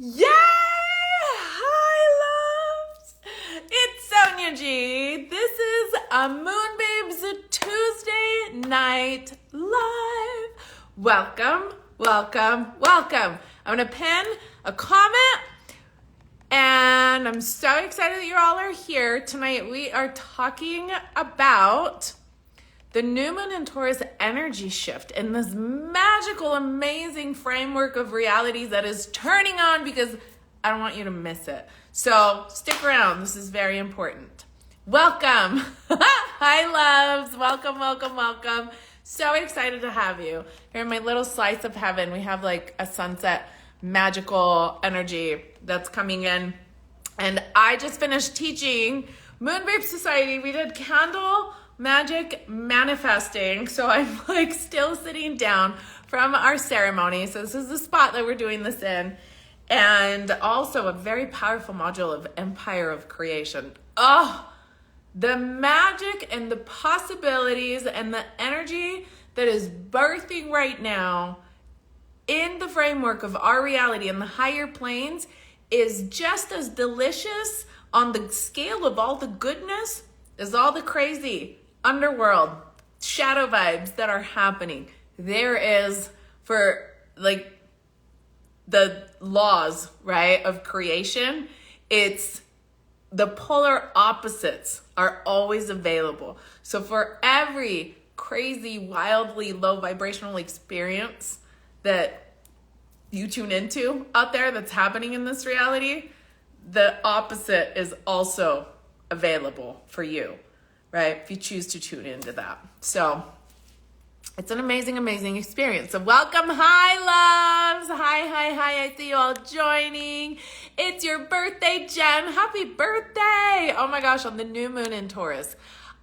Yay! Hi, loves! It's Sonia G. This is a MoonBabes Tuesday night live. Welcome, welcome, welcome. I'm going to pin a comment, and I'm so excited that you all are here. Tonight we are talking about the new moon in Taurus energy shift and this magical, amazing framework of realities that is turning on, because I don't want you to miss it. So stick around. This is very important. Welcome. Hi, loves. Welcome, welcome, welcome. So excited to have you. You're in my little slice of heaven. We have like a sunset magical energy that's coming in. And I just finished teaching MoonBabes Society. We did candle magic manifesting. So I'm like still sitting down from our ceremony. So this is the spot that we're doing this in. And also a very powerful module of Empire of Creation. Oh, the magic and the possibilities and the energy that is birthing right now in the framework of our reality in the higher planes is just as delicious on the scale of all the goodness as all the crazy underworld shadow vibes that are happening. There is, for like the laws, right, of creation, it's the polar opposites are always available. So for every crazy, wildly low vibrational experience that you tune into out there that's happening in this reality, the opposite is also available for you, right? If you choose to tune into that. So it's an amazing, amazing experience. So welcome. Hi, loves. Hi. I see you all joining. It's your birthday, Jen. Happy birthday. Oh my gosh, on the new moon in Taurus.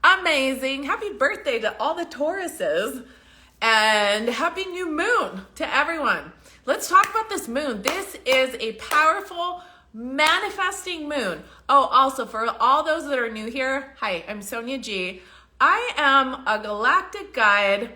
Amazing. Happy birthday to all the Tauruses. And happy new moon to everyone. Let's talk about this moon. This is a powerful manifesting moon. Oh, also for all those that are new here, hi, I'm Sonia G. I am a galactic guide.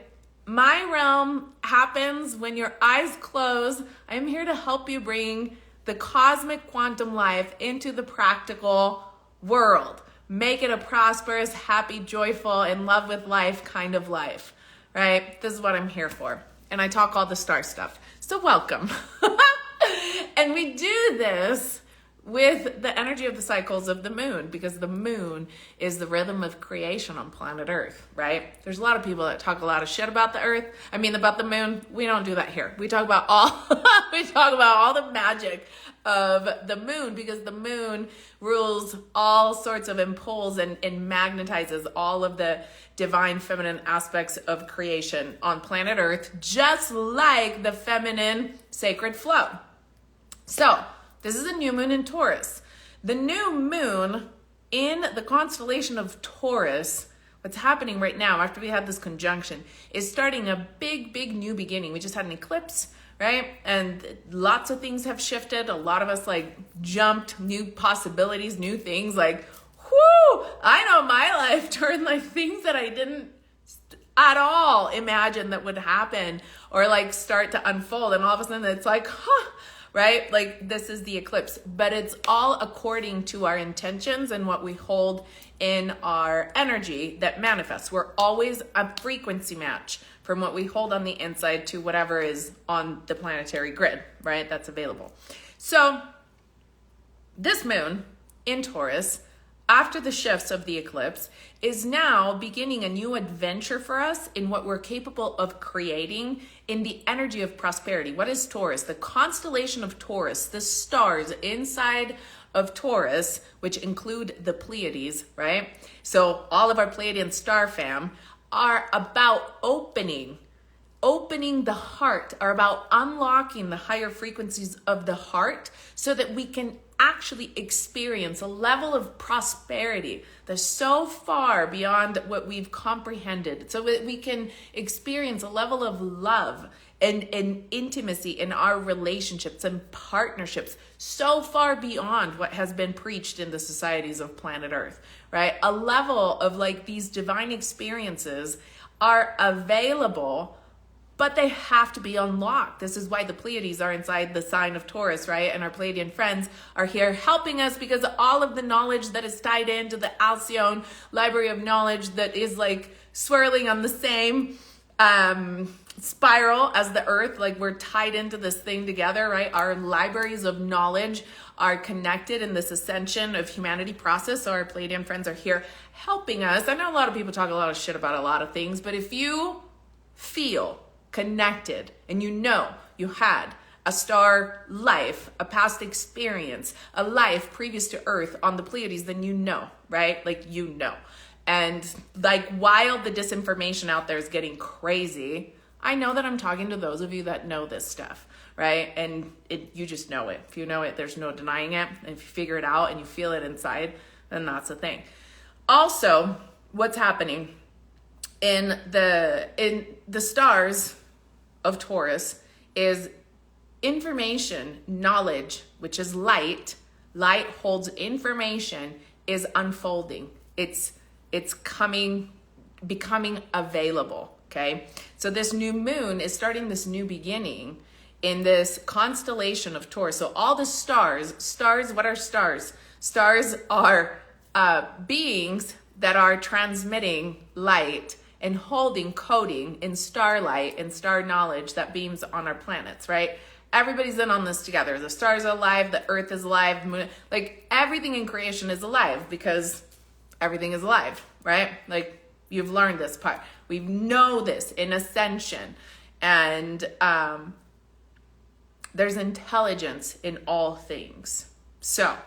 My realm happens when your eyes close. I'm here to help you bring the cosmic quantum life into the practical world. Make it a prosperous, happy, joyful, in love with life kind of life, right? This is what I'm here for. And I talk all the star stuff. So welcome. And we do this with the energy of the cycles of the moon, because the moon is the rhythm of creation on planet Earth, right? There's a lot of people that talk a lot of shit about the Earth. I mean, about the moon. We don't do that here. We talk about all the magic of the moon, because the moon rules all sorts of and pulls and magnetizes all of the divine feminine aspects of creation on planet Earth, just like the feminine sacred flow. So this is a new moon in Taurus. The new moon in the constellation of Taurus, what's happening right now after we had this conjunction, is starting a big, big new beginning. We just had an eclipse, right? And lots of things have shifted. A lot of us like jumped new possibilities, new things like, whoo, I know my life turned like things that I didn't at all imagine that would happen or like start to unfold. And all of a sudden it's like, right? Like this is the eclipse, but it's all according to our intentions and what we hold in our energy that manifests. We're always a frequency match from what we hold on the inside to whatever is on the planetary grid, right? That's available. So this moon in Taurus, after the shifts of the eclipse, is now beginning a new adventure for us in what we're capable of creating in the energy of prosperity. What is Taurus? The constellation of Taurus, the stars inside of Taurus, which include the Pleiades, right? So all of our Pleiadian star fam are about opening the heart, are about unlocking the higher frequencies of the heart so that we can actually experience a level of prosperity that's so far beyond what we've comprehended, so that we can experience a level of love and intimacy in our relationships and partnerships so far beyond what has been preached in the societies of planet Earth, right? A level of like these divine experiences are available, but they have to be unlocked. This is why the Pleiades are inside the sign of Taurus, right? And our Pleiadian friends are here helping us because all of the knowledge that is tied into the Alcyone library of knowledge that is like swirling on the same spiral as the earth, like we're tied into this thing together, right? Our libraries of knowledge are connected in this ascension of humanity process. So our Pleiadian friends are here helping us. I know a lot of people talk a lot of shit about a lot of things, but if you feel connected and you know you had a star life, a past experience, a life previous to earth on the Pleiades, then you know, right? Like you know. And like while the disinformation out there is getting crazy, I know that I'm talking to those of you that know this stuff, right? And you just know it. If you know it, there's no denying it. And if you figure it out and you feel it inside, then that's the thing. Also, what's happening in the stars of Taurus is information, knowledge, which is light. Light holds information, is unfolding. It's becoming available. Okay, so this new moon is starting this new beginning in this constellation of Taurus. So all the stars, what are stars? Stars are beings that are transmitting light and holding, coding in starlight and star knowledge that beams on our planets, right? Everybody's in on this together. The stars are alive, the earth is alive, moon, like everything in creation is alive because everything is alive, right? Like you've learned this part. We know this in Ascension. And there's intelligence in all things. So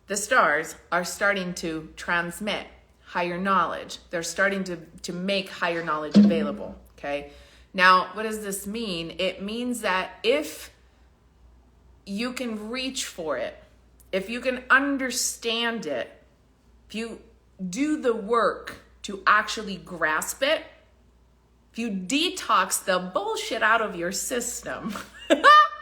the stars are starting to transmit higher knowledge. They're starting to make higher knowledge available, okay? Now, what does this mean? It means that if you can reach for it, if you can understand it, if you do the work to actually grasp it, if you detox the bullshit out of your system,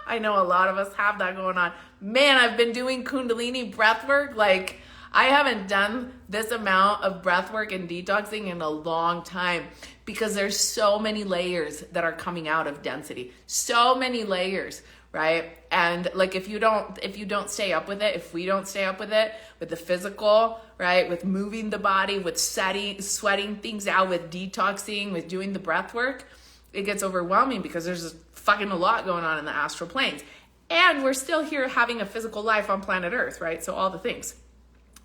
I know a lot of us have that going on. Man, I've been doing Kundalini breath work. Like, I haven't done this amount of breath work and detoxing in a long time because there's so many layers that are coming out of density. So many layers, right? And like if you don't stay up with it, if we don't stay up with it, with the physical, right? With moving the body, with sweating things out, with detoxing, with doing the breath work, it gets overwhelming because there's fucking a lot going on in the astral planes. And we're still here having a physical life on planet Earth, right? So all the things.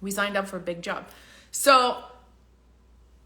We signed up for a big job. So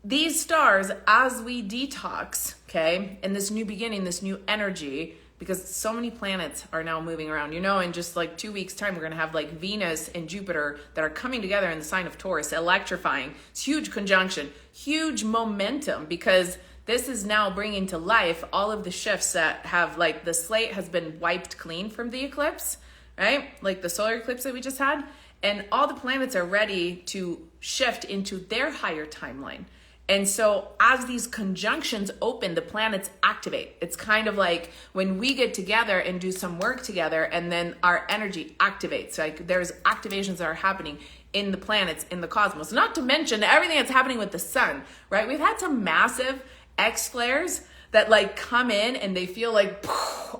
these stars, as we detox, okay, in this new beginning, this new energy, because so many planets are now moving around, you know, in just like 2 weeks time, we're going to have like Venus and Jupiter that are coming together in the sign of Taurus, electrifying. It's huge conjunction, huge momentum, because this is now bringing to life all of the shifts that have, like, the slate has been wiped clean from the eclipse, right? Like the solar eclipse that we just had. And all the planets are ready to shift into their higher timeline. And so as these conjunctions open, the planets activate. It's kind of like when we get together and do some work together and then our energy activates. Like there's activations that are happening in the planets, in the cosmos. Not to mention everything that's happening with the sun, right? We've had some massive X flares that like come in and they feel like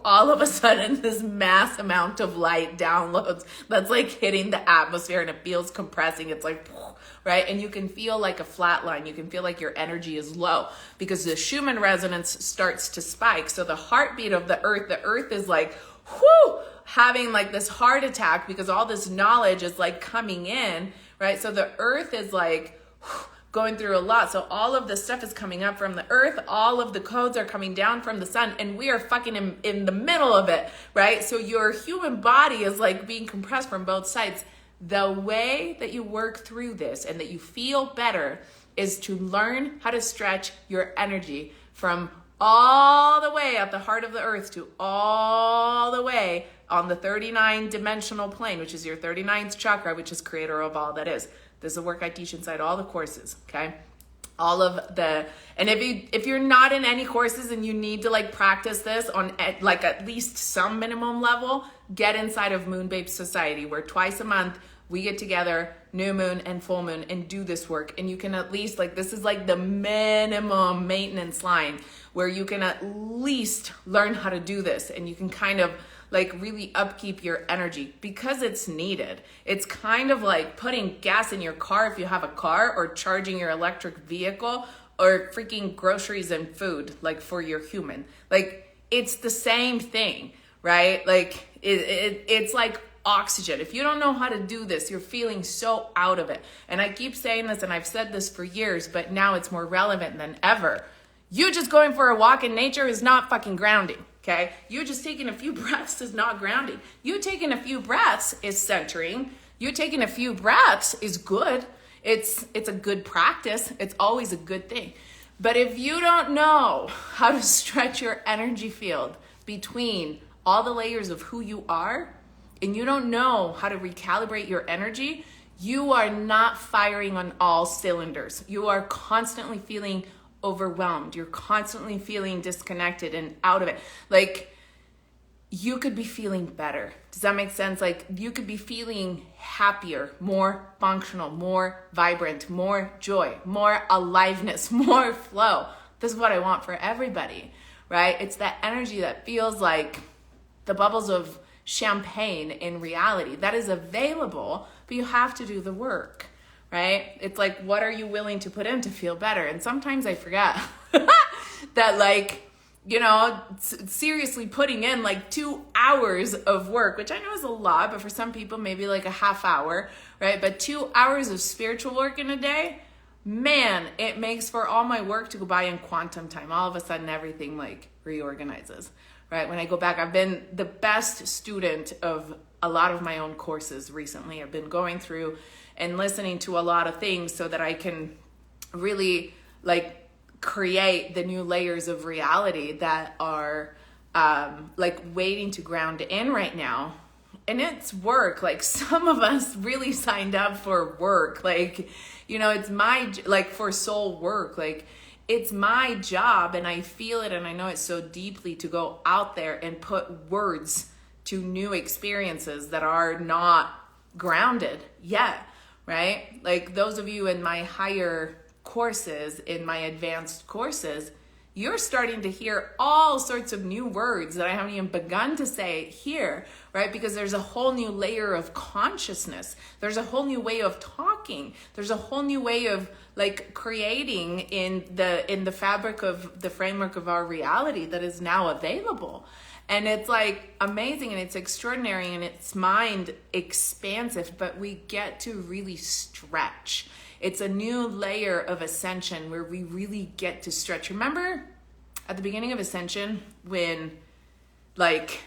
all of a sudden this mass amount of light downloads that's like hitting the atmosphere and it feels compressing. It's like, right? And you can feel like a flat line. You can feel like your energy is low because the Schumann resonance starts to spike. So the heartbeat of the earth is like, whoo, having like this heart attack because all this knowledge is like coming in, right? So the earth is like, going through a lot. So all of this stuff is coming up from the earth. All of the codes are coming down from the sun and we are fucking in the middle of it, right? So your human body is like being compressed from both sides. The way that you work through this and that you feel better is to learn how to stretch your energy from all the way at the heart of the earth to all the way on the 39 dimensional plane, which is your 39th chakra, which is creator of all that is. This is the work I teach inside all the courses, okay? All of the, and if you're not in any courses and you need to like practice this on like at least some minimum level, get inside of MoonBabes Society, where twice a month we get together, new moon and full moon, and do this work. And you can at least, like, this is like the minimum maintenance line where you can at least learn how to do this, and you can kind of like really upkeep your energy because it's needed. It's kind of like putting gas in your car if you have a car, or charging your electric vehicle, or freaking groceries and food, like for your human. Like it's the same thing, right? Like it's like oxygen. If you don't know how to do this, you're feeling so out of it. And I keep saying this, and I've said this for years, but now it's more relevant than ever. You just going for a walk in nature is not fucking grounding. Okay, you just taking a few breaths is not grounding. You taking a few breaths is centering. You taking a few breaths is good. It's a good practice. It's always a good thing. But if you don't know how to stretch your energy field between all the layers of who you are, and you don't know how to recalibrate your energy, you are not firing on all cylinders. You are constantly feeling overwhelmed. You're constantly feeling disconnected and out of it. Like you could be feeling better. Does that make sense? Like you could be feeling happier, more functional, more vibrant, more joy, more aliveness, more flow. This is what I want for everybody, right? It's that energy that feels like the bubbles of champagne in reality that is available, but you have to do the work. Right? It's like, what are you willing to put in to feel better? And sometimes I forget that, like, you know, seriously putting in like 2 hours of work, which I know is a lot, but for some people, maybe like a half hour, right? But 2 hours of spiritual work in a day, man, it makes for all my work to go by in quantum time. All of a sudden, everything like reorganizes, right? When I go back, I've been the best student of a lot of my own courses recently. I've been going through and listening to a lot of things so that I can really like create the new layers of reality that are like waiting to ground in right now. And it's work. Like some of us really signed up for work. Like, you know, it's like for soul work. Like it's my job, and I feel it, and I know it so deeply, to go out there and put words to new experiences that are not grounded yet. Right? Like those of you in my higher courses, in my advanced courses, you're starting to hear all sorts of new words that I haven't even begun to say here, right? Because there's a whole new layer of consciousness. There's a whole new way of talking. There's a whole new way of like creating in the fabric of the framework of our reality that is now available. And it's like amazing, and it's extraordinary, and it's mind expansive, but we get to really stretch. It's a new layer of ascension where we really get to stretch. Remember at the beginning of ascension when like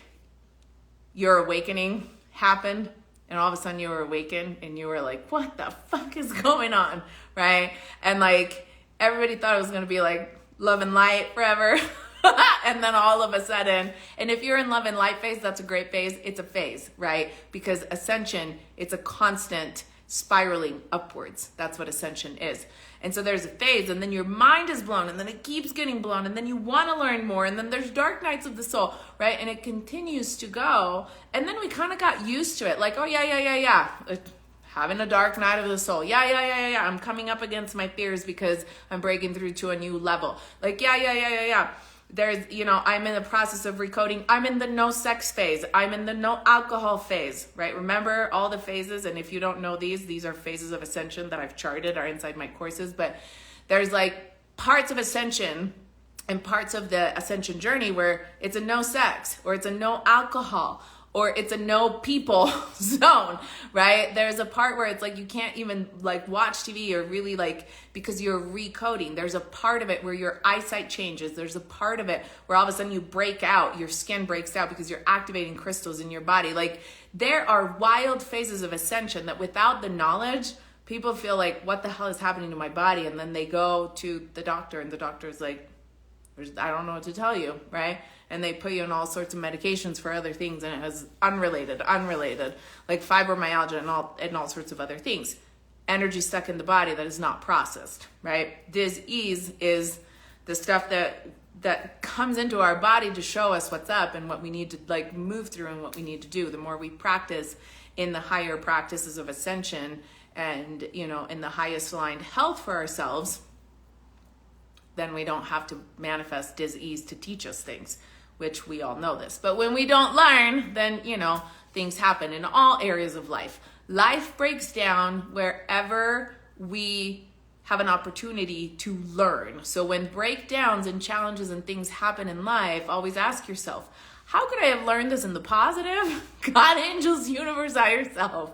your awakening happened, and all of a sudden you were awakened and you were like, what the fuck is going on, right? And like everybody thought it was going to be like love and light forever. And then all of a sudden, and if you're in love and light phase, that's a great phase. It's a phase, right? Because ascension, it's a constant spiraling upwards. That's what ascension is. And so there's a phase, and then your mind is blown, and then it keeps getting blown, and then you want to learn more, and then there's dark nights of the soul, right? And it continues to go. And then we kind of got used to it. Like, oh yeah. Having a dark night of the soul. Yeah. I'm coming up against my fears because I'm breaking through to a new level. Like, yeah. There's, you know, I'm in the process of recoding. I'm in the no sex phase. I'm in the no alcohol phase, right? Remember all the phases. And if you don't know these are phases of ascension that I've charted, are inside my courses. But there's like parts of ascension and parts of the ascension journey where it's a no sex, or it's a no alcohol, or it's a no people zone, right? There's a part where it's like you can't even like watch TV or really like, because you're recoding. There's a part of it where your eyesight changes. There's a part of it where all of a sudden you break out, your skin breaks out because you're activating crystals in your body. Like there are wild phases of ascension that without the knowledge, people feel like, what the hell is happening to my body? And then they go to the doctor, and the doctor's like, I don't know what to tell you, right? And they put you on all sorts of medications for other things, and it has unrelated, like fibromyalgia and all sorts of other things. Energy stuck in the body that is not processed, right? Dis-ease is the stuff that comes into our body to show us what's up and what we need to like move through and what we need to do. The more we practice in the higher practices of ascension and, you know, in the highest aligned health for ourselves, then we don't have to manifest dis-ease to teach us things, which we all know this. But when we don't learn, then, things happen in all areas of life. Life breaks down wherever we have an opportunity to learn. So when breakdowns and challenges and things happen in life, always ask yourself, how could I have learned this in the positive? God, angels, universe, higher self.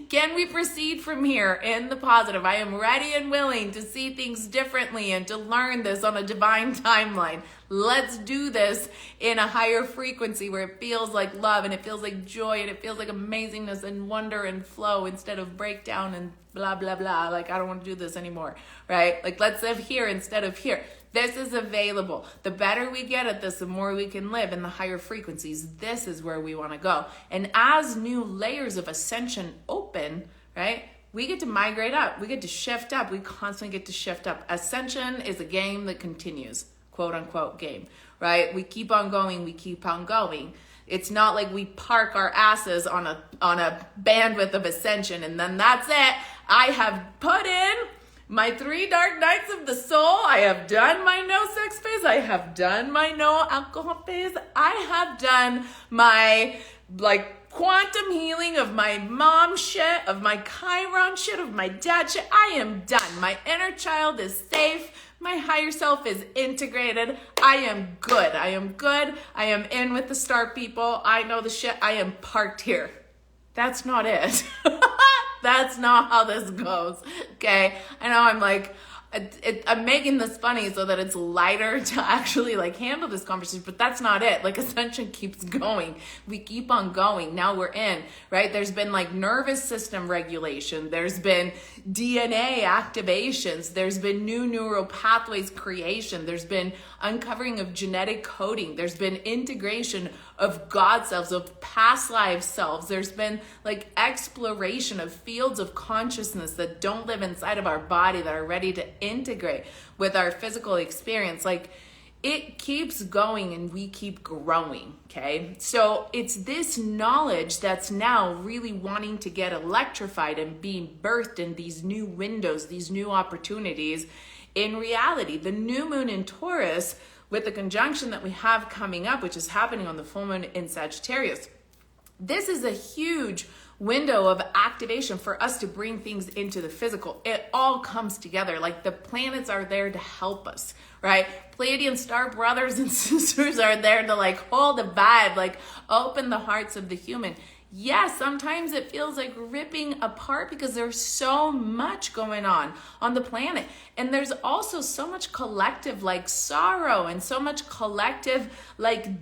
Can we proceed from here in the positive? I am ready and willing to see things differently and to learn this on a divine timeline. Let's do this in a higher frequency where it feels like love and it feels like joy and it feels like amazingness and wonder and flow instead of breakdown and blah, blah, blah. Like, I don't want to do this anymore, right? Like, let's live here instead of here. This is available. The better we get at this, the more we can live in the higher frequencies. This is where we want to go. And as new layers of ascension open, right, we get to migrate up. We get to shift up. We constantly get to shift up. Ascension is a game that continues, quote unquote game, right? We keep on going. We keep on going. It's not like we park our asses on a bandwidth of ascension and then that's it. I have put in my 3 dark nights of the soul. I have done my no sex phase. I have done my no alcohol phase. I have done my quantum healing of my mom shit, of my Chiron shit, of my dad shit. I am done. My inner child is safe. My higher self is integrated. I am good. I am good. I am in with the star people. I know the shit. I am parked here. That's not it. That's not how this goes, okay? I know I'm making this funny so that it's lighter to actually handle this conversation, but that's not it. Ascension keeps going. We keep on going. Now we're in, right? There's been nervous system regulation. There's been DNA activations. There's been new neural pathways creation. There's been uncovering of genetic coding. There's been integration of God selves, of past life selves. There's been exploration of fields of consciousness that don't live inside of our body that are ready to integrate with our physical experience. It keeps going and we keep growing, okay? So it's this knowledge that's now really wanting to get electrified and being birthed in these new windows, these new opportunities in reality. The new moon in Taurus, with the conjunction that we have coming up, which is happening on the full moon in Sagittarius, this is a huge window of activation for us to bring things into the physical. It all comes together. The planets are there to help us, right? Pleiadian star brothers and sisters are there to hold the vibe, open the hearts of the human. Yes, sometimes it feels like ripping apart because there's so much going on the planet. And there's also so much collective sorrow and so much collective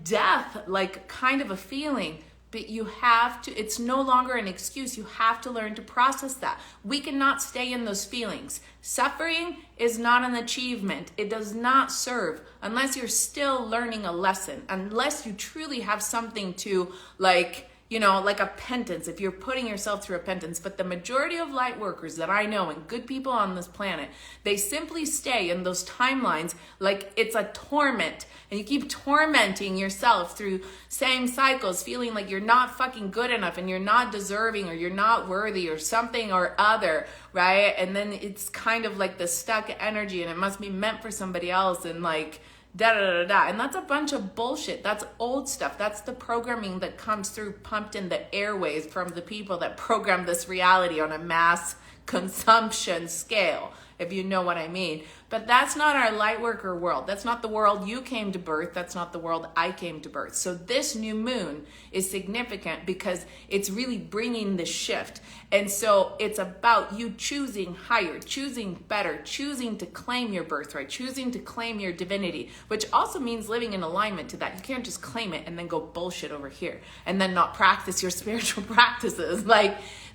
death, kind of a feeling. But you have to, it's no longer an excuse. You have to learn to process that. We cannot stay in those feelings. Suffering is not an achievement. It does not serve unless you're still learning a lesson, unless you truly have something to a penance, if you're putting yourself through a penance. But the majority of light workers that I know and good people on this planet, they simply stay in those timelines it's a torment. And you keep tormenting yourself through same cycles, feeling like you're not fucking good enough and you're not deserving or you're not worthy or something or other, right? And then it's kind of the stuck energy and it must be meant for somebody else and da da da da. And that's a bunch of bullshit. That's old stuff. That's the programming that comes through, pumped in the airways from the people that program this reality on a mass consumption scale, if you know what I mean. But that's not our light worker world. That's not the world you came to birth. That's not the world I came to birth. So this new moon is significant because it's really bringing the shift. And so it's about you choosing higher, choosing better, choosing to claim your birthright, choosing to claim your divinity, which also means living in alignment to that. You can't just claim it and then go bullshit over here and then not practice your spiritual practices.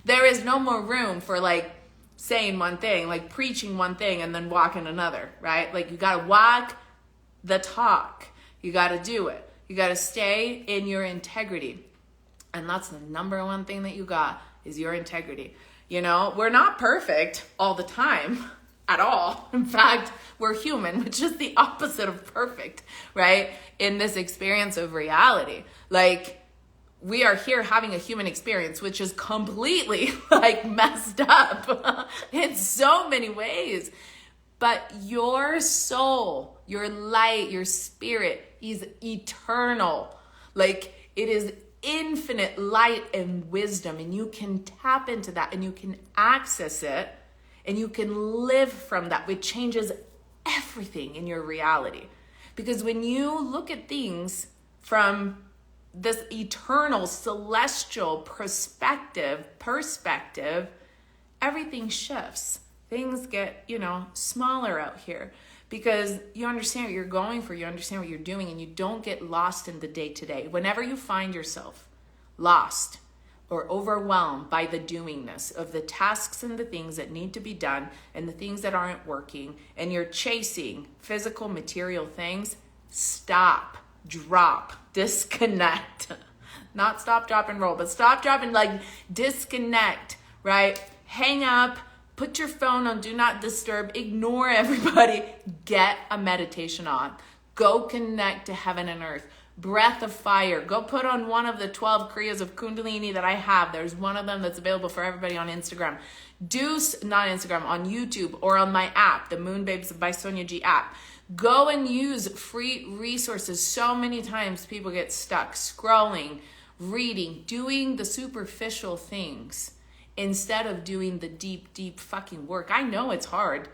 There is no more room for saying one thing, preaching one thing and then walking another, right? You gotta walk the talk. You gotta do it. You gotta stay in your integrity. And that's the number one thing that you got is your integrity. We're not perfect all the time at all. In fact, we're human, which is the opposite of perfect, right? In this experience of reality. We are here having a human experience, which is completely messed up in so many ways. But your soul, your light, your spirit is eternal. Like, it is infinite light and wisdom, and you can tap into that and you can access it and you can live from that, which changes everything in your reality. Because when you look at things from this eternal celestial perspective, everything shifts. Things get, smaller out here because you understand what you're going for, you understand what you're doing, and you don't get lost in the day-to-day. Whenever you find yourself lost or overwhelmed by the doingness of the tasks and the things that need to be done and the things that aren't working, and you're chasing physical, material things, stop, drop, disconnect. Not stop, drop, and roll, but stop, drop, and disconnect, right? Hang up. Put your phone on do not disturb, ignore everybody, get a meditation on. Go connect to heaven and earth. Breath of fire. Go put on one of the 12 Kriyas of Kundalini that I have. There's one of them that's available for everybody on Instagram. On YouTube or on my app, the MoonBabes by Sonia G app. Go and use free resources. So many times people get stuck scrolling, reading, doing the superficial things, instead of doing the deep, deep fucking work. I know it's hard,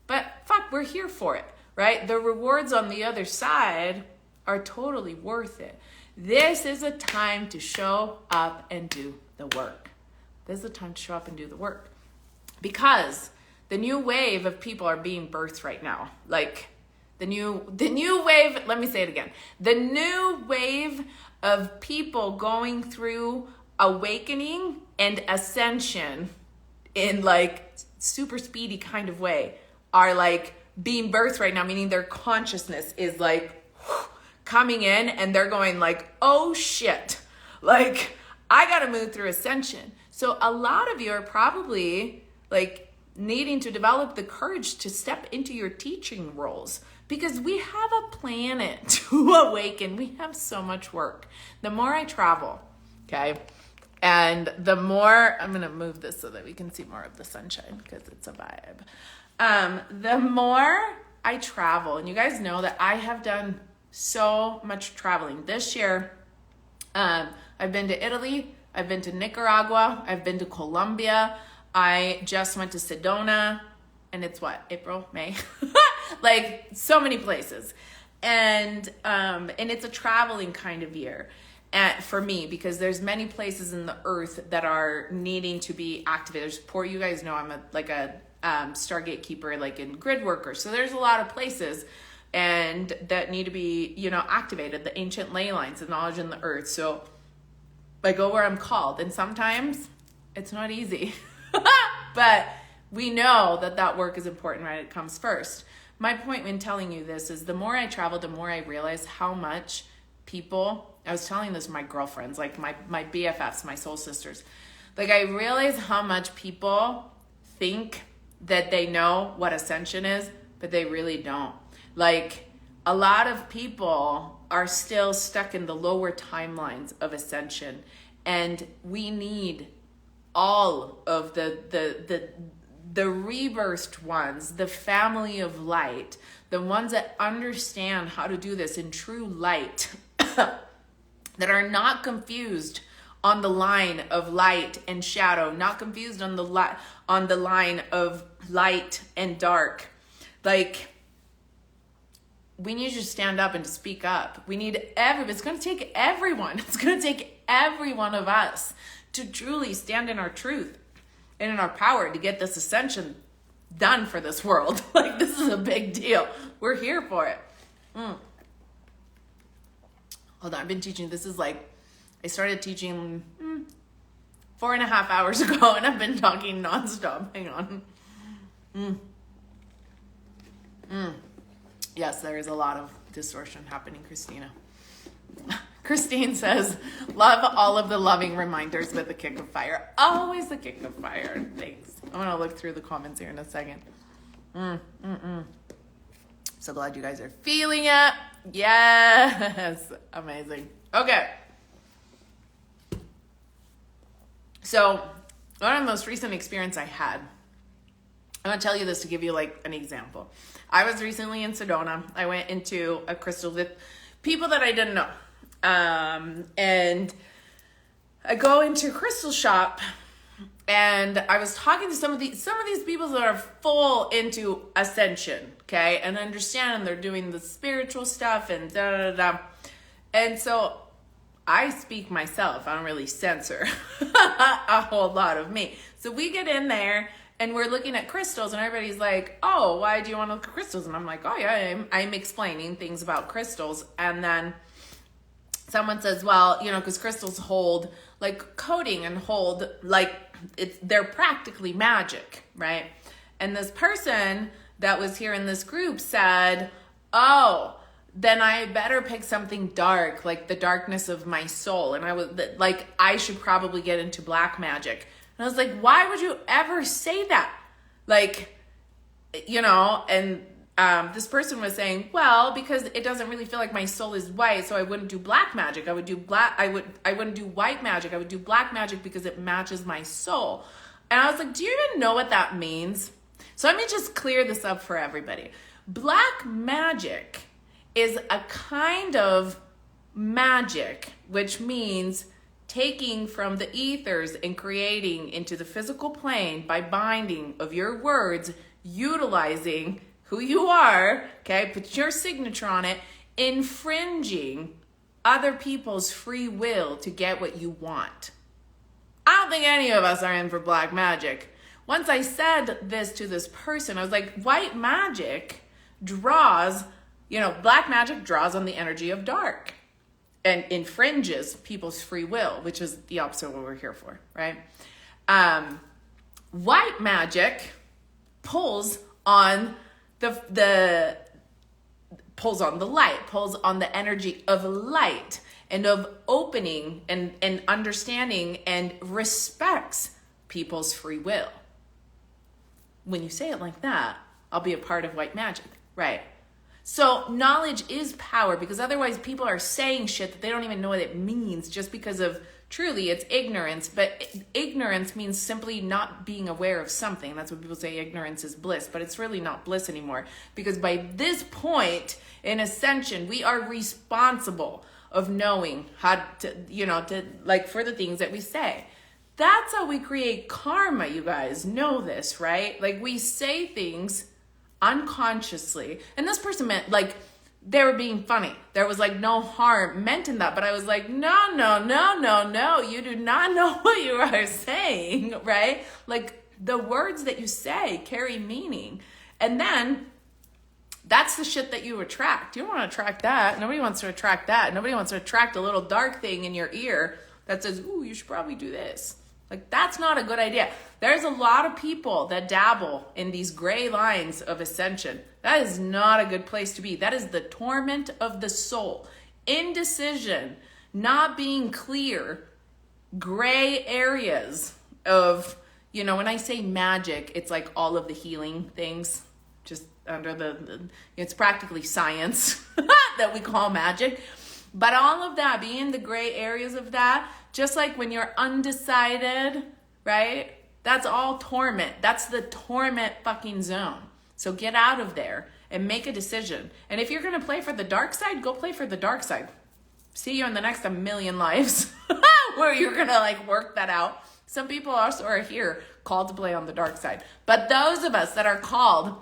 but fuck, we're here for it, right? The rewards on the other side are totally worth it. This is a time to show up and do the work. This is a time to show up and do the work. Because the new wave of people are being birthed right now. Like the new wave, let me say it again. The new wave of people going through awakening and ascension in super speedy kind of way are being birthed right now, meaning their consciousness is coming in and they're going oh shit, I gotta move through ascension. So a lot of you are probably needing to develop the courage to step into your teaching roles, because we have a planet to awaken. We have so much work. The more I travel, okay, and the more, I'm going to move this so that we can see more of the sunshine because it's a vibe. The more I travel, and you guys know that I have done so much traveling. This year, I've been to Italy, I've been to Nicaragua, I've been to Colombia, I just went to Sedona, and it's April, May? So many places. And it's a traveling kind of year. For me, because there's many places in the earth that are needing to be activated. You guys know I'm a Stargate keeper, in grid worker. So there's a lot of places and that need to be, activated. The ancient ley lines, the knowledge in the earth. So I go where I'm called, and sometimes it's not easy, but we know that work is important, right? It comes first. My point when telling you this is the more I travel, the more I realize how much people, I was telling this to my girlfriends, my BFFs, my soul sisters, I realize how much people think that they know what ascension is, but they really don't. A lot of people are still stuck in the lower timelines of ascension, and we need all of the rebirthed ones, the family of light, the ones that understand how to do this in true light, that are not confused on the line of light and shadow, not confused on the line of light and dark. We need you to stand up and to speak up. We need it's going to take everyone. It's going to take every one of us to truly stand in our truth and in our power to get this ascension done for this world. This is a big deal. We're here for it. Hold on, I've been teaching. This is I started teaching 4.5 hours ago, and I've been talking nonstop. Hang on. Yes, there is a lot of distortion happening, Christina. Christine says, love all of the loving reminders with a kick of fire. Always a kick of fire. Thanks. I'm going to look through the comments here in a second. So glad you guys are feeling it. Yes. Amazing. Okay. So one of the most recent experience I had, I'm going to tell you this to give you like an example. I was recently in Sedona. I went into a crystal with people that I didn't know. And I go into a crystal shop, and I was talking to some of these people that are full into ascension, okay? And understand they're doing the spiritual stuff and da-da-da-da. And so I speak myself. I don't really censor a whole lot of me. So we get in there, and we're looking at crystals, and everybody's like, oh, why do you want to look at crystals? And I'm like, oh, yeah, I'm explaining things about crystals. And then someone says, well, you know, because crystals hold like coating and hold like they're practically magic, right? And this person that was here in this group said, oh, then I better pick something dark, like the darkness of my soul. And I was like, I should probably get into black magic. And I was like, why would you ever say that? Like, you know, and this person was saying, well, because it doesn't really feel like my soul is white, so I wouldn't do black magic. I wouldn't do white magic. I would do black magic because it matches my soul. And I was like, do you even know what that means? So let me just clear this up for everybody. Black magic is a kind of magic, which means taking from the ethers and creating into the physical plane by binding of your words, utilizing who you are, okay, put your signature on it, infringing other people's free will to get what you want. I don't think any of us are in for black magic. Once I said this to this person, I was like, white magic draws, you know, black magic draws on the energy of dark and infringes people's free will, which is the opposite of what we're here for, right? White magic pulls on pulls on the light, pulls on the energy of light and of opening and understanding and respects people's free will. When you say it like that, I'll be a part of white magic, right? So knowledge is power, because otherwise people are saying shit that they don't even know what it means just because of truly it's ignorance. But ignorance means simply not being aware of something. That's what people say, ignorance is bliss, but it's really not bliss anymore, because by this point in ascension, we are responsible of knowing how to, you know, to like for the things that we say. That's how we create karma, you guys know this, right? Like we say things unconsciously, and this person meant like they were being funny. There was like no harm meant in that, but I was like, no, you do not know what you are saying, right? Like the words that you say carry meaning, and then that's the shit that you attract. You don't want to attract that. Nobody wants to attract that. Nobody wants to attract a little dark thing in your ear that says, ooh, you should probably do this. Like, that's not a good idea. There's a lot of people that dabble in these gray lines of ascension. That is not a good place to be. That is the torment of the soul. Indecision, not being clear, gray areas of, you know, when I say magic, it's like all of the healing things, just under it's practically science that we call magic. But all of that, being in the gray areas of that, just like when you're undecided, right? That's all torment. That's the torment fucking zone. So get out of there and make a decision. And if you're going to play for the dark side, go play for the dark side. See you in the next 1,000,000 lives where you're going to like work that out. Some people also are here called to play on the dark side. But those of us that are called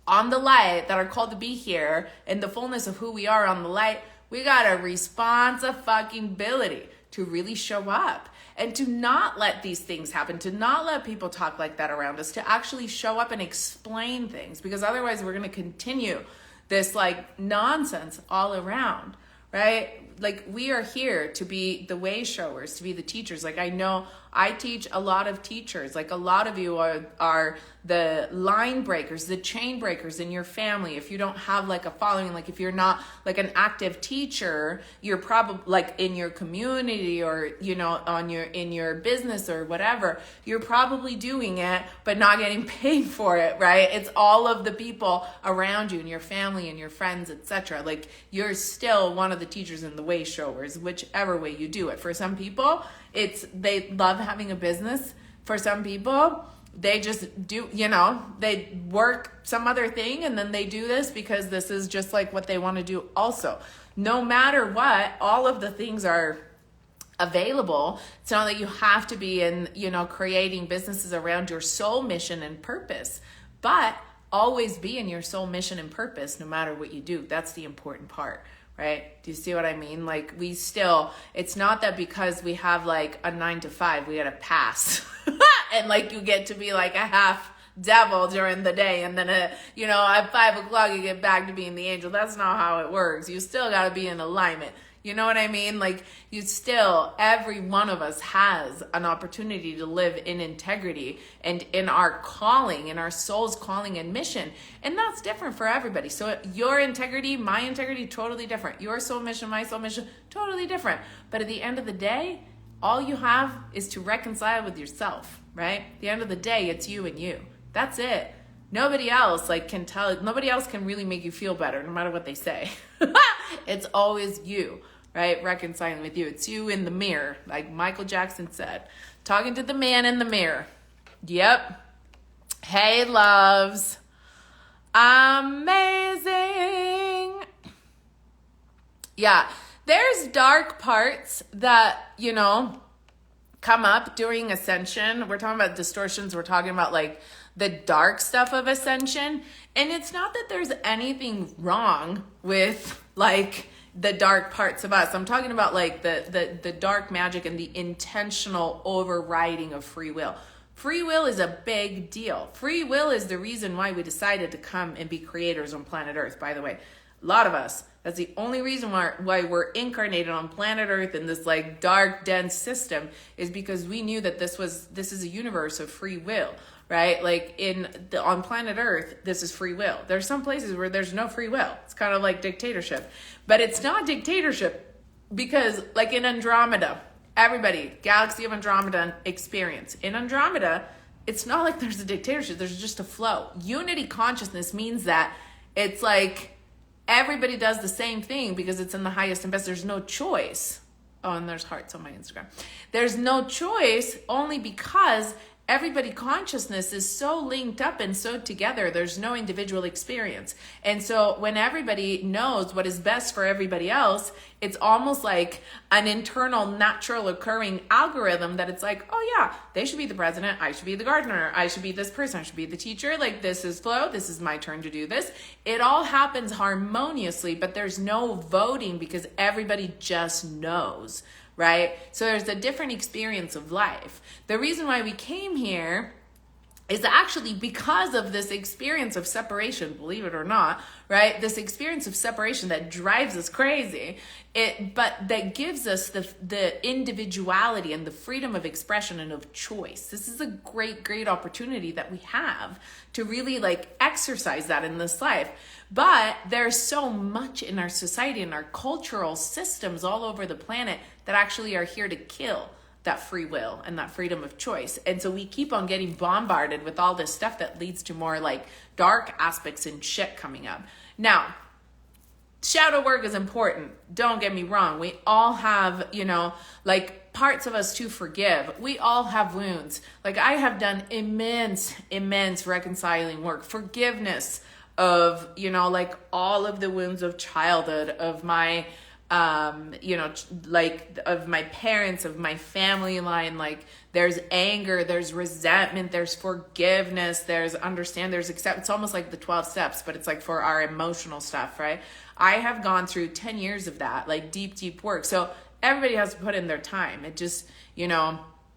on the light, that are called to be here in the fullness of who we are on the light, we got a responsibility to really show up and to not let these things happen, to not let people talk like that around us, to actually show up and explain things, because otherwise we're going to continue this like nonsense all around, right? Like we are here to be the way showers, to be the teachers. Like I know I teach a lot of teachers. Like a lot of you are the line breakers, the chain breakers in your family. If you don't have like a following, like if you're not like an active teacher, you're probably like in your community or, you know, in your business or whatever, you're probably doing it, but not getting paid for it, right? It's all of the people around you and your family and your friends, etc. Like you're still one of the teachers in the way showers, whichever way you do it. For some people, they love having a business. For some people, they just do, they work some other thing and then they do this because this is just like what they want to do also. No matter what, all of the things are available. It's not that you have to be in, creating businesses around your soul mission and purpose, but always be in your soul mission and purpose no matter what you do. That's the important part, right? Do you see what I mean? Like it's not that because we have like a 9 to 5, we got to pass and like you get to be like a half devil during the day and then at 5 o'clock you get back to being the angel. That's not how it works. You still got to be in alignment. You know what I mean? Like every one of us has an opportunity to live in integrity and in our calling, in our soul's calling and mission. And that's different for everybody. So your integrity, my integrity, totally different. Your soul mission, my soul mission, totally different. But at the end of the day, all you have is to reconcile with yourself, right? At the end of the day, it's you and you. That's it. Nobody else nobody else can really make you feel better no matter what they say. It's always you, right? Reconciling with you. It's you in the mirror, like Michael Jackson said. Talking to the man in the mirror. Yep. Hey, loves. Amazing. Yeah. There's dark parts that, come up during ascension. We're talking about distortions. We're talking about like the dark stuff of ascension. And it's not that there's anything wrong with like the dark parts of us. I'm talking about like the dark magic and the intentional overriding of free will. Free will is a big deal. Free will is the reason why we decided to come and be creators on planet Earth, by the way. A lot of us, that's the only reason why we're incarnated on planet Earth in this like dark, dense system is because we knew that this is a universe of free will, right? Like on planet Earth, this is free will. There's some places where there's no free will. It's kind of like dictatorship, but it's not dictatorship because like in Andromeda, everybody, Galaxy of Andromeda experience. In Andromeda, it's not like there's a dictatorship. There's just a flow. Unity consciousness means that it's like everybody does the same thing because it's in the highest and best. There's no choice. Oh, and there's hearts on my Instagram. There's no choice only because everybody consciousness is so linked up and so together. There's no individual experience. And so when everybody knows what is best for everybody else, it's almost like an internal natural occurring algorithm that it's like, oh yeah, they should be the president. I should be the gardener. I should be this person. I should be the teacher. Like this is flow. This is my turn to do this. It all happens harmoniously, but there's no voting because everybody just knows. Right? So there's a different experience of life. The reason why we came here is actually because of this experience of separation, believe it or not, right? This experience of separation that drives us crazy, but that gives us the individuality and the freedom of expression and of choice. This is a great, great opportunity that we have to really like exercise that in this life. But there's so much in our society and our cultural systems all over the planet that actually are here to kill that free will and that freedom of choice. And so we keep on getting bombarded with all this stuff that leads to more like dark aspects and shit coming up. Now, shadow work is important. Don't get me wrong. We all have, like parts of us to forgive. We all have wounds. Like I have done immense reconciling work, forgiveness of, like all of the wounds of childhood, of my, like of my parents, of my family line. Like there's anger, there's resentment, there's forgiveness, there's understand, there's accept. It's almost like the 12 steps, but it's like for our emotional stuff, right? I have gone through 10 years of that, like deep work. So everybody has to put in their time. It just,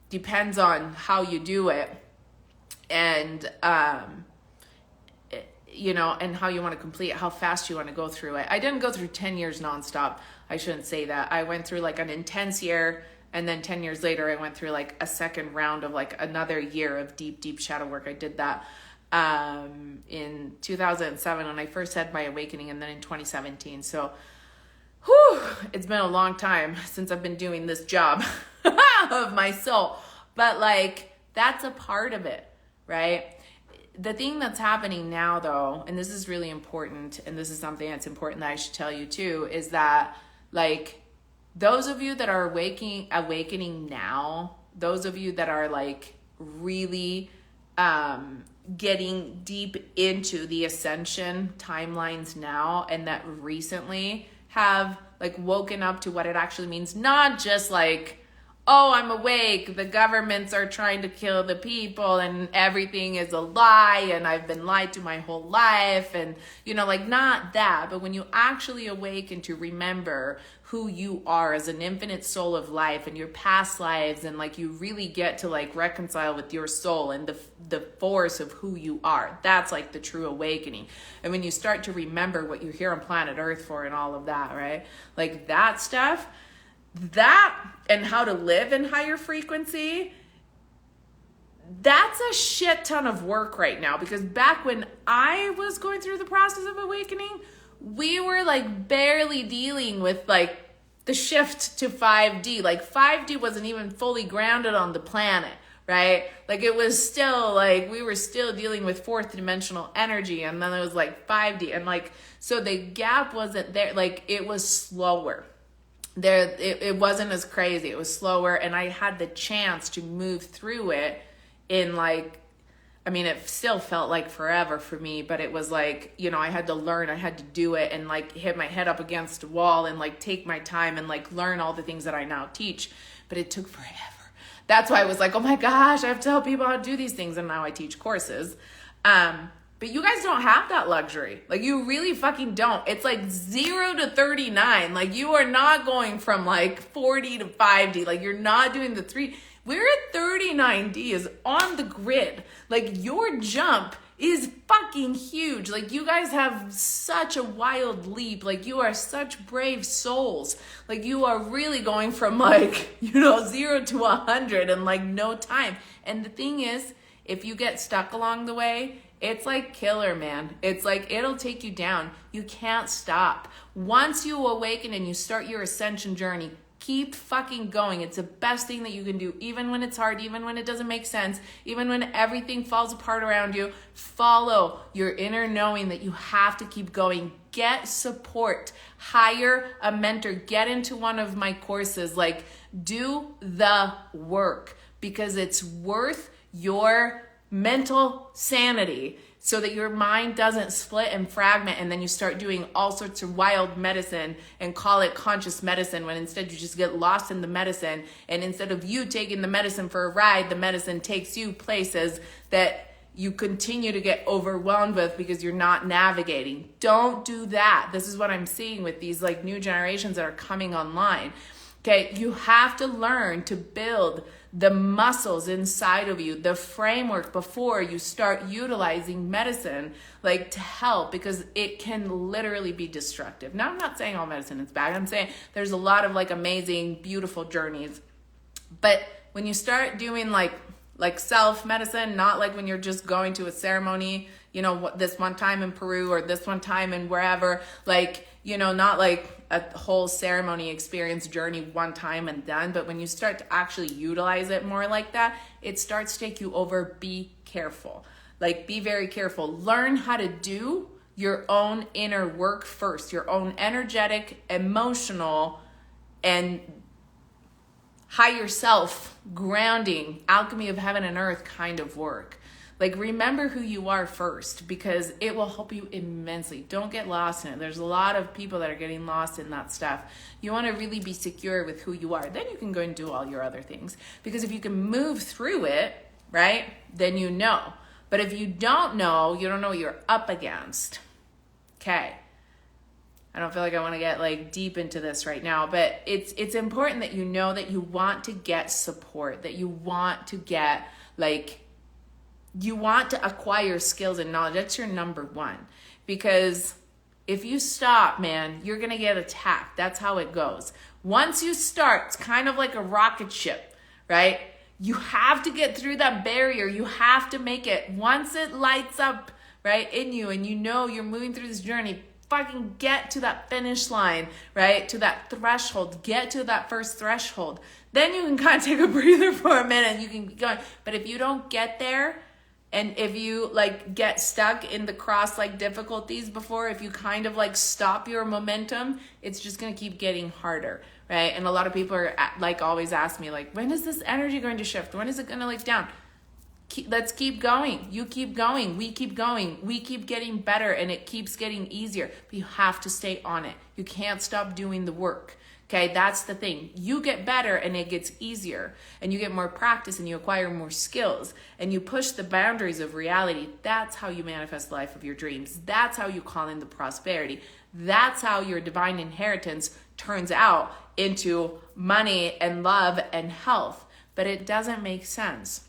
depends on how you do it. And, and how you want to complete it, how fast you want to go through it. I didn't go through 10 years nonstop. I shouldn't say that. I went through like an intense year, and then 10 years later, I went through like a second round of like another year of deep shadow work. I did that in 2007 when I first had my awakening, and then in 2017. So, it's been a long time since I've been doing this job of my soul. But like, that's a part of it, right? The thing that's happening now though, and this is really important, and this is something that's important that I should tell you too, is that like those of you that are awakening now, those of you that are like really getting deep into the ascension timelines now, and that recently have like woken up to what it actually means. Not just like, oh, I'm awake, the governments are trying to kill the people and everything is a lie and I've been lied to my whole life, and like not that, but when you actually awaken to remember who you are as an infinite soul of life and your past lives, and like you really get to like reconcile with your soul and the force of who you are. That's like the true awakening. And when you start to remember what you're here on planet Earth for and all of that, right? Like that stuff, that and how to live in higher frequency, that's a shit ton of work right now. Because back when I was going through the process of awakening, we were like barely dealing with like the shift to 5D. Like 5D wasn't even fully grounded on the planet, right? Like it was still like, we were still dealing with fourth dimensional energy, and then it was like 5D. And like, so the gap wasn't there. Like it was slower. It wasn't as crazy. It was slower, and I had the chance to move through it in like, I mean, it still felt like forever for me, but it was like, I had to learn, I had to do it, and like hit my head up against a wall and like take my time and like learn all the things that I now teach. But it took forever. That's why I was like, oh my gosh, I have to tell people how to do these things, and now I teach courses. But you guys don't have that luxury. Like you really fucking don't. It's like 0 to 39. Like you are not going from like 40 to 5D. Like you're not doing the 3. We're at 39D is on the grid. Like your jump is fucking huge. Like you guys have such a wild leap. Like you are such brave souls. Like you are really going from like, 0 to 100 in like no time. And the thing is, if you get stuck along the way, it's like killer, man. It's like, it'll take you down. You can't stop. Once you awaken and you start your ascension journey, keep fucking going. It's the best thing that you can do, even when it's hard, even when it doesn't make sense, even when everything falls apart around you. Follow your inner knowing that you have to keep going. Get support. Hire a mentor. Get into one of my courses. Like, do the work, because it's worth your mental sanity, so that your mind doesn't split and fragment, and then you start doing all sorts of wild medicine and call it conscious medicine, when instead you just get lost in the medicine, and instead of you taking the medicine for a ride, the medicine takes you places that you continue to get overwhelmed with because you're not navigating. Don't do that. This is what I'm seeing with these like new generations that are coming online. Okay, you have to learn to build the muscles inside of you, the framework, before you start utilizing medicine like to help, because it can literally be destructive. Now, I'm not saying all medicine is bad. I'm saying there's a lot of like amazing, beautiful journeys. But when you start doing like self-medicine, not like when you're just going to a ceremony, this one time in Peru or this one time in wherever, like, not like a whole ceremony experience journey one time and done. But when you start to actually utilize it more like that, it starts to take you over. Be careful. Like, be very careful. Learn how to do your own inner work first, your own energetic, emotional, and higher self grounding, alchemy of heaven and earth kind of work. Like, remember who you are first, because it will help you immensely. Don't get lost in it. There's a lot of people that are getting lost in that stuff. You want to really be secure with who you are. Then you can go and do all your other things. Because if you can move through it, right, then you know. But if you don't know, you don't know what you're up against. Okay. I don't feel like I want to get like deep into this right now, but it's important that you know that you want to get support, that you want to get like, you want to acquire skills and knowledge. That's your number one. Because if you stop, man, you're going to get attacked. That's how it goes. Once you start, it's kind of like a rocket ship, right? You have to get through that barrier. You have to make it. Once it lights up, right, in you, and you know you're moving through this journey, fucking get to that finish line, right? To that threshold. Get to that first threshold. Then you can kind of take a breather for a minute and you can keep going. But if you don't get there, and if you like get stuck in the cross like difficulties before, if you kind of like stop your momentum, it's just going to keep getting harder, right? And a lot of people are like always ask me like, when is this energy going to shift? When is it going to like down? Let's keep going. You keep going. We keep going. We keep getting better, and it keeps getting easier. But you have to stay on it. You can't stop doing the work. Okay, that's the thing. You get better and it gets easier, and you get more practice and you acquire more skills, and you push the boundaries of reality. That's how you manifest the life of your dreams. That's how you call in the prosperity. That's how your divine inheritance turns out into money and love and health. But it doesn't make sense.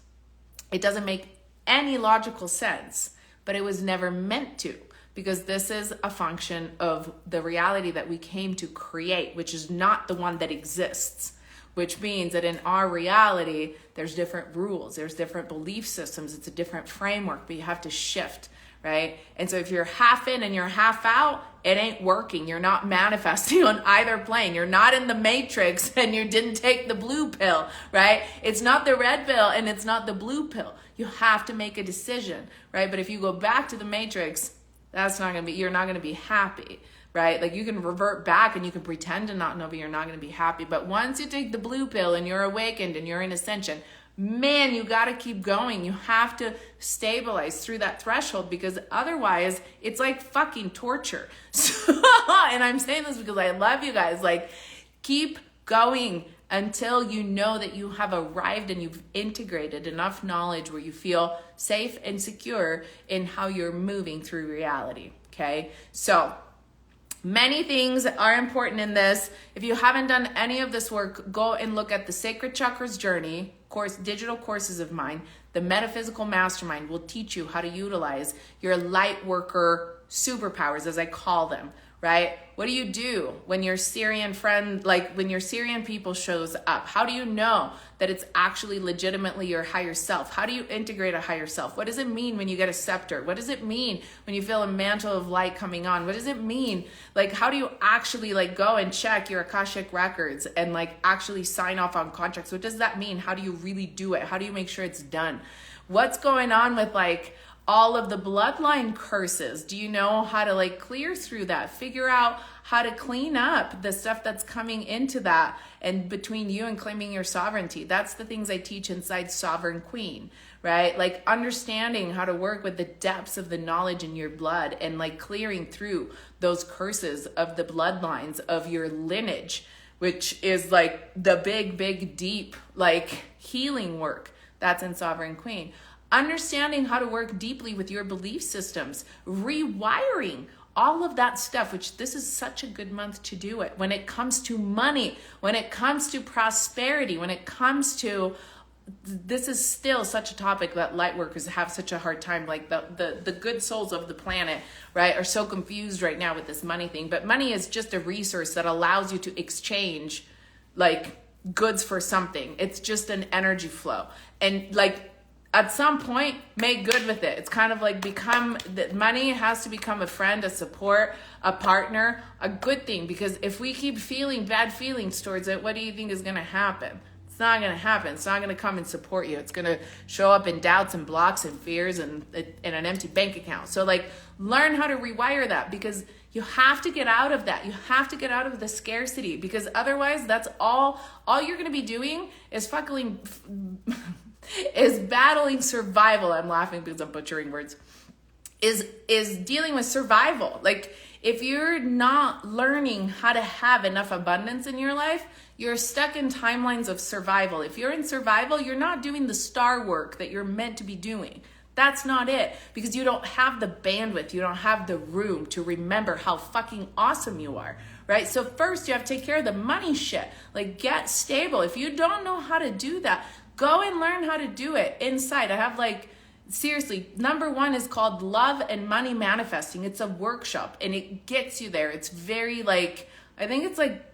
It doesn't make any logical sense, but it was never meant to. Because this is a function of the reality that we came to create, which is not the one that exists, which means that in our reality, there's different rules, there's different belief systems, it's a different framework, but you have to shift, right? And so if you're half in and you're half out, it ain't working. You're not manifesting on either plane. You're not in the matrix and you didn't take the blue pill, right? It's not the red pill and it's not the blue pill. You have to make a decision, right? But if you go back to the matrix, you're not going to be happy, right? Like you can revert back and you can pretend to not know, but you're not going to be happy. But once you take the blue pill and you're awakened and you're in ascension, man, you got to keep going. You have to stabilize through that threshold, because otherwise it's like fucking torture. And I'm saying this because I love you guys. Like, keep going until you know that you have arrived and you've integrated enough knowledge where you feel safe and secure in how you're moving through reality, okay? So many things are important in this. If you haven't done any of this work, go and look at the Sacred Chakras Journey course, digital courses of mine. The Metaphysical Mastermind will teach you how to utilize your light worker superpowers, as I call them, right? What do you do when your Syrian friend, like when your Syrian people shows up? How do you know that it's actually legitimately your higher self? How do you integrate a higher self? What does it mean when you get a scepter? What does it mean when you feel a mantle of light coming on? What does it mean? Like, how do you actually like go and check your Akashic records and like actually sign off on contracts? What does that mean? How do you really do it? How do you make sure it's done? What's going on with like all of the bloodline curses? Do you know how to like clear through that? Figure out how to clean up the stuff that's coming into that and between you and claiming your sovereignty. That's the things I teach inside Sovereign Queen, right? Like understanding how to work with the depths of the knowledge in your blood and like clearing through those curses of the bloodlines of your lineage, which is like the big, deep, like healing work that's in Sovereign Queen. Understanding how to work deeply with your belief systems, rewiring all of that stuff, which this is such a good month to do it. When it comes to money, when it comes to prosperity, when it comes to, this is still such a topic that light workers have such a hard time. Like the good souls of the planet, right, are so confused right now with this money thing. But money is just a resource that allows you to exchange like goods for something. It's just an energy flow. And like, at some point, make good with it. It's kind of like money has to become a friend, a support, a partner, a good thing. Because if we keep feeling bad feelings towards it, what do you think is going to happen? It's not going to happen. It's not going to come and support you. It's going to show up in doubts and blocks and fears and an empty bank account. So like, learn how to rewire that, because you have to get out of that. You have to get out of the scarcity, because otherwise that's all you're going to be doing is is battling survival. I'm laughing because I'm butchering words. Is dealing with survival. Like, if you're not learning how to have enough abundance in your life, you're stuck in timelines of survival. If you're in survival, you're not doing the star work that you're meant to be doing. That's not it, because you don't have the bandwidth, you don't have the room to remember how fucking awesome you are, right? So first you have to take care of the money shit. Like, get stable. If you don't know how to do that, go and learn how to do it inside. I have like, seriously, number 1 is called Love and Money Manifesting. It's a workshop and it gets you there. It's very like, I think it's like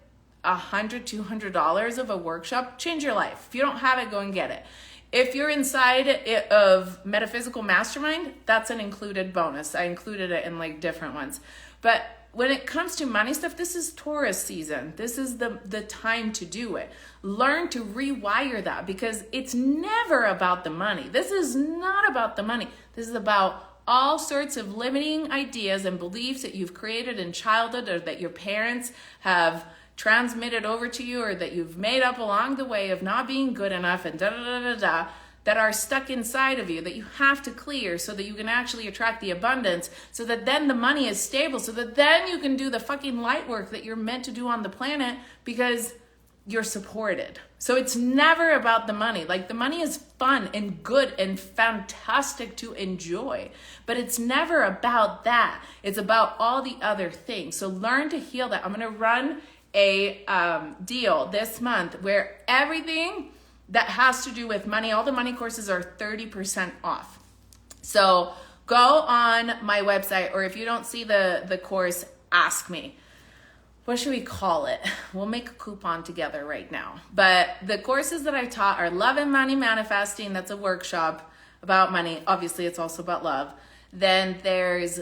$100, $200 of a workshop. Change your life. If you don't have it, go and get it. If you're inside of Metaphysical Mastermind, that's an included bonus. I included it in like different ones. But when it comes to money stuff, this is Taurus season. This is the time to do it. Learn to rewire that, because it's never about the money. This is not about the money. This is about all sorts of limiting ideas and beliefs that you've created in childhood, or that your parents have transmitted over to you, or that you've made up along the way of not being good enough and that are stuck inside of you that you have to clear so that you can actually attract the abundance, so that then the money is stable, so that then you can do the fucking light work that you're meant to do on the planet because you're supported. So it's never about the money. Like, the money is fun and good and fantastic to enjoy, but it's never about that. It's about all the other things. So learn to heal that. I'm going to run a deal this month where everything that has to do with money, all the money courses are 30% off. So go on my website, or if you don't see the course, ask me. What should we call it? We'll make a coupon together right now. But the courses that I taught are Love and Money Manifesting. That's a workshop about money. Obviously, it's also about love. Then there's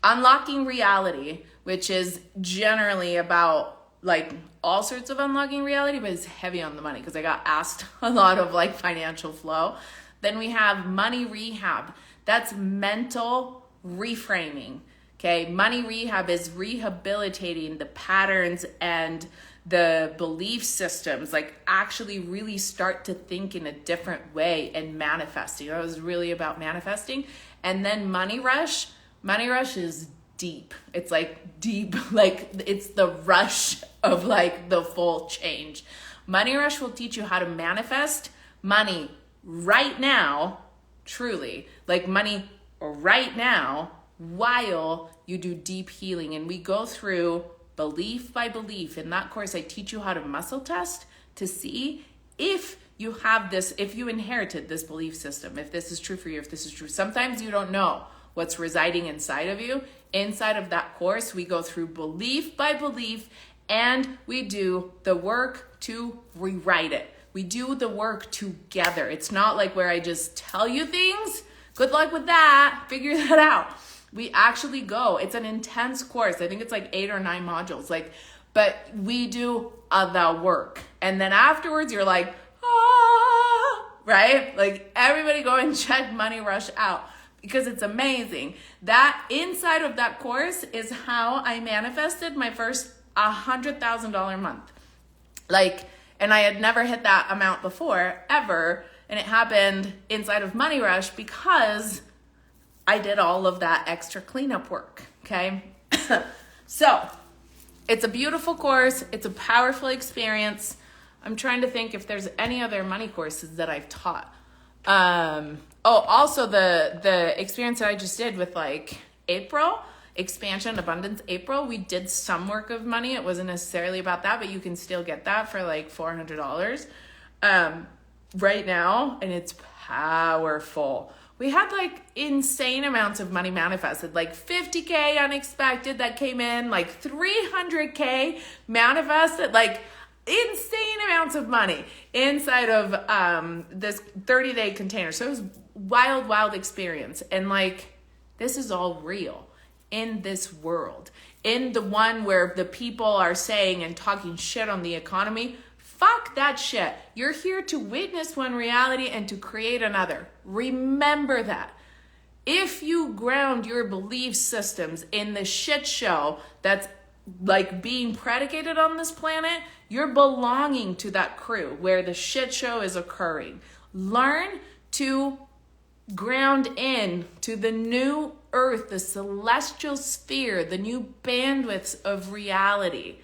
Unlocking Reality, which is generally about like all sorts of unlocking reality, but it's heavy on the money because I got asked a lot of like financial flow. Then we have Money Rehab. That's mental reframing. Okay, Money Rehab is rehabilitating the patterns and the belief systems, like actually really start to think in a different way and manifesting. It was really about manifesting. And then Money Rush is deep. It's like deep, like it's the rush of like the full change. Money Rush will teach you how to manifest money right now, truly, like money right now, while you do deep healing. And we go through belief by belief. In that course, I teach you how to muscle test to see if you have this, if you inherited this belief system, if this is true for you, if this is true. Sometimes you don't know what's residing inside of you. Inside of that course, we go through belief by belief, and we do the work to rewrite it. We do the work together. It's not like where I just tell you things. Good luck with that. Figure that out. We actually go. It's an intense course. I think it's like 8 or 9 modules. Like, but we do the work. And then afterwards, you're like, right? Like, everybody go and check Money Rush out, because it's amazing. That inside of that course is how I manifested my first $100,000 month. Like, and I had never hit that amount before, ever. And it happened inside of Money Rush because I did all of that extra cleanup work, okay? So, it's a beautiful course. It's a powerful experience. I'm trying to think if there's any other money courses that I've taught. Also the experience that I just did with like April, Expansion Abundance April, we did some work of money. It wasn't necessarily about that, but you can still get that for like $400 right now, and it's powerful. We had like insane amounts of money manifested, like 50K unexpected that came in, like 300K manifested, like insane amounts of money inside of this 30-day container. So it was wild experience. And like, this is all real in this world, in the one where the people are saying and talking shit on the economy. Fuck that shit. You're here to witness one reality and to create another. Remember that. If you ground your belief systems in the shit show that's like being predicated on this planet, you're belonging to that crew where the shit show is occurring. Learn to ground in to the new earth, the celestial sphere, the new bandwidths of reality,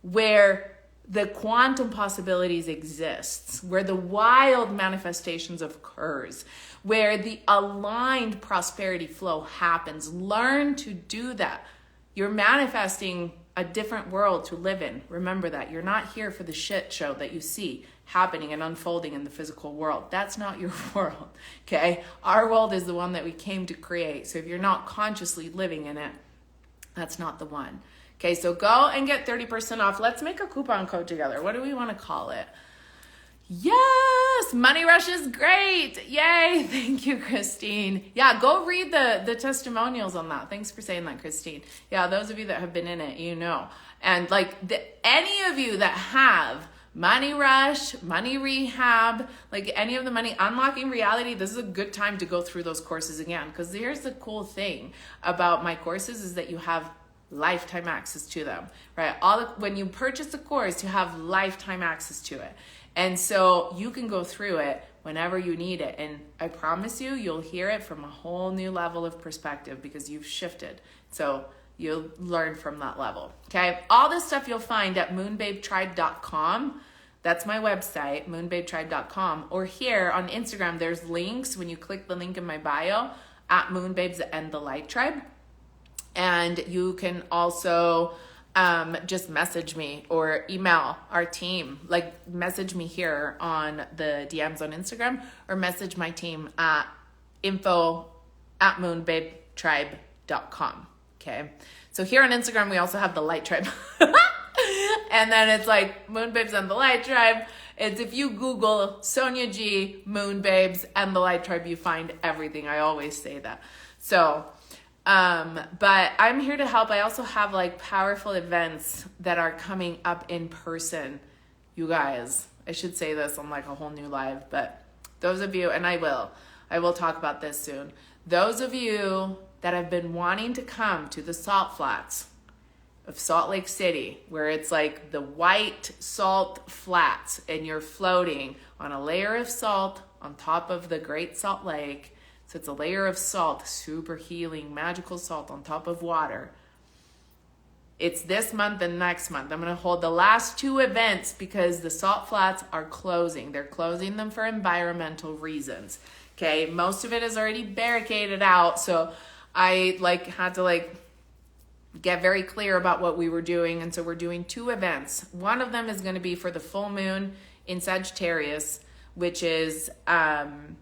where the quantum possibilities exists, where the wild manifestations occurs, where the aligned prosperity flow happens. Learn to do that. You're manifesting a different world to live in. Remember that. You're not here for the shit show that you see happening and unfolding in the physical world. That's not your world, okay? Our world is the one that we came to create. So if you're not consciously living in it, that's not the one. Okay, so go and get 30% off. Let's make a coupon code together. What do we want to call it? Yes, Money Rush is great. Yay. Thank you, Christine. Yeah, go read the testimonials on that. Thanks for saying that, Christine. Yeah, those of you that have been in it, you know. And like any of you that have Money Rush, Money Rehab, like any of the money, Unlocking Reality, this is a good time to go through those courses again. Because here's the cool thing about my courses is that you have lifetime access to them, right? When you purchase a course, you have lifetime access to it. And so you can go through it whenever you need it. And I promise you, you'll hear it from a whole new level of perspective because you've shifted. So you'll learn from that level, okay? All this stuff you'll find at moonbabetribe.com. That's my website, moonbabetribe.com. Or here on Instagram, there's links when you click the link in my bio at MoonBabes and the Light Tribe. And you can also just message me or email our team. Like message me here on the DMs on Instagram or message my team at info@moonbabetribe.com. Okay. So here on Instagram, we also have the Light Tribe. And then it's like MoonBabes and the Light Tribe. It's if you Google Sonia G, MoonBabes and the Light Tribe, you find everything. I always say that. So, but I'm here to help. I also have like powerful events that are coming up in person. You guys, I should say this on like a whole new live, but those of you, and I will talk about this soon. Those of you that have been wanting to come to the Salt Flats of Salt Lake City, where it's like the white salt flats and you're floating on a layer of salt on top of the Great Salt Lake. So it's a layer of salt, super healing, magical salt on top of water. It's this month and next month. I'm going to hold the last 2 events because the salt flats are closing. They're closing them for environmental reasons. Okay, most of it is already barricaded out. So I had to get very clear about what we were doing. And so we're doing 2 events. One of them is going to be for the full moon in Sagittarius, which is on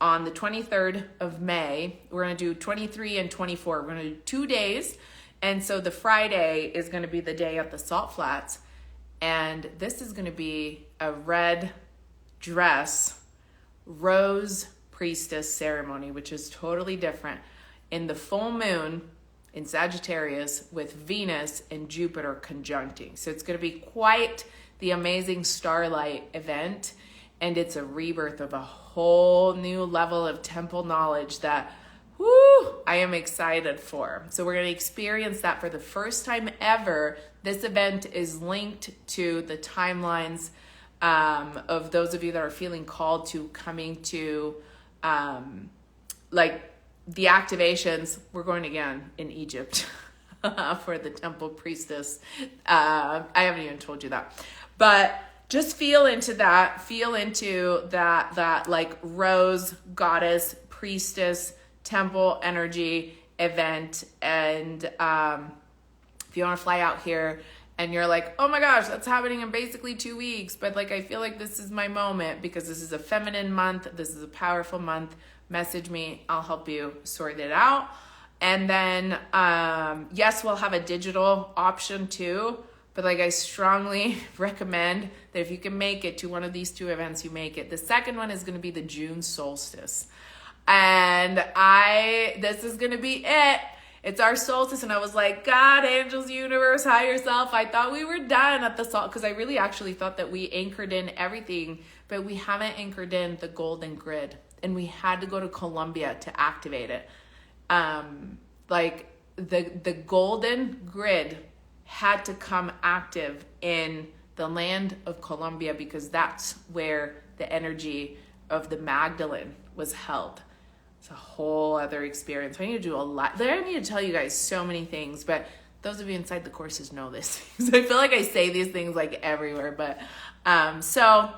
the 23rd of May. We're going to do 23 and 24. We're going to do 2 days. And so the Friday is going to be the day at the Salt Flats. And this is going to be a red dress, rose priestess ceremony, which is totally different. In the full moon in Sagittarius with Venus and Jupiter conjuncting. So it's going to be quite the amazing starlight event. And it's a rebirth of a whole new level of temple knowledge that I am excited for. So we're going to experience that for the first time ever. This event is linked to the timelines of those of you that are feeling called to coming to the activations. We're going again in Egypt for the temple priestess. I haven't even told you that, but just feel into that like rose goddess priestess temple energy event. And if you want to fly out here and you're like, oh my gosh, that's happening in basically 2 weeks, but I feel like this is my moment because this is a feminine month, this is a powerful month, message me, I'll help you sort it out. And then yes, we'll have a digital option too, but I strongly recommend that if you can make it to one of these 2 events, you make it. The second one is going to be the June solstice. And this is going to be it. It's our solstice. And I was like, God, angels, universe, higher self. I thought we were done at the salt because I really actually thought that we anchored in everything, but we haven't anchored in the golden grid. And we had to go to Colombia to activate it. The golden grid had to come active in the land of Colombia because that's where the energy of the Magdalene was held. It's a whole other experience. I need to do a lot. I need to tell you guys so many things, but those of you inside the courses know this. So I feel like I say these things everywhere, but so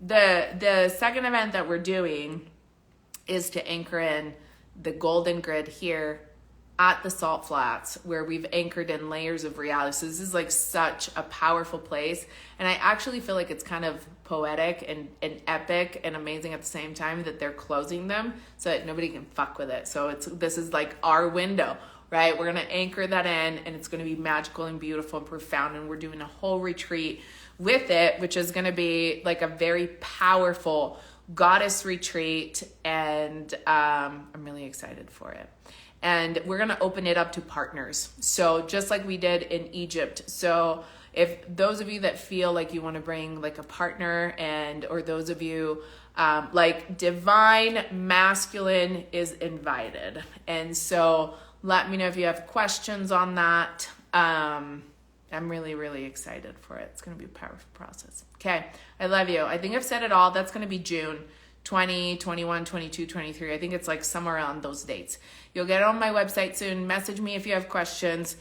the second event that we're doing is to anchor in the golden grid here at the Salt Flats, where we've anchored in layers of reality. So this is such a powerful place. And I actually feel like it's kind of poetic and epic and amazing at the same time that they're closing them so that nobody can fuck with it. So this is our window, right? We're going to anchor that in, and it's going to be magical and beautiful and profound. And we're doing a whole retreat with it, which is going to be a very powerful goddess retreat. And I'm really excited for it. And we're going to open it up to partners. So just like we did in Egypt. So if those of you that feel like you want to bring a partner, or those of you divine masculine is invited. And so Let me know if you have questions on that. I'm really, really excited for it. It's going to be a powerful process. Okay. I love you. I think I've said it all. That's going to be June 20, 21, 22, 23. I think it's like somewhere around those dates. You'll get it on my website soon. Message me if you have questions.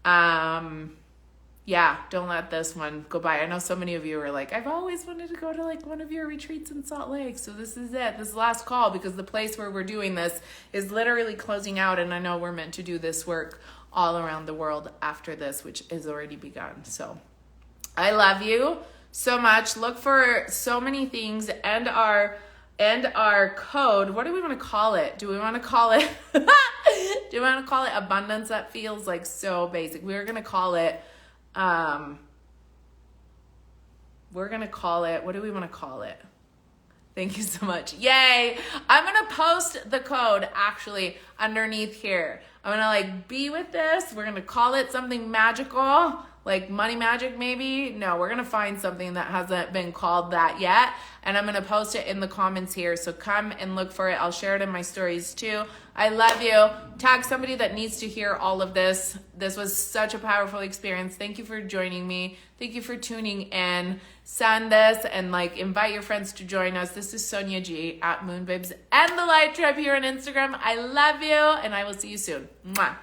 Yeah, don't let this one go by. I know so many of you are like, I've always wanted to go to like one of your retreats in Salt Lake. So this is it. This is the last call, because the place where we're doing this is literally closing out. And I know we're meant to do this work all around the world after this, which has already begun. So I love you so much. Look for so many things, and our code. What do we want to call it? Do we want to call it abundance? That feels like so basic. We're going to call it, what do we want to call it? Thank you so much. Yay. I'm going to post the code actually underneath here. I'm going to like be with this. We're going to call it something magical, like money magic maybe. No, we're going to find something that hasn't been called that yet. And I'm going to post it in the comments here. So come and look for it. I'll share it in my stories too. I love you. Tag somebody that needs to hear all of this. This was such a powerful experience. Thank you for joining me. Thank you for tuning in. Send this and like invite your friends to join us. This is Sonia G at MoonBabes and the Light Tribe here on Instagram. I love you, and I will see you soon. Mwah.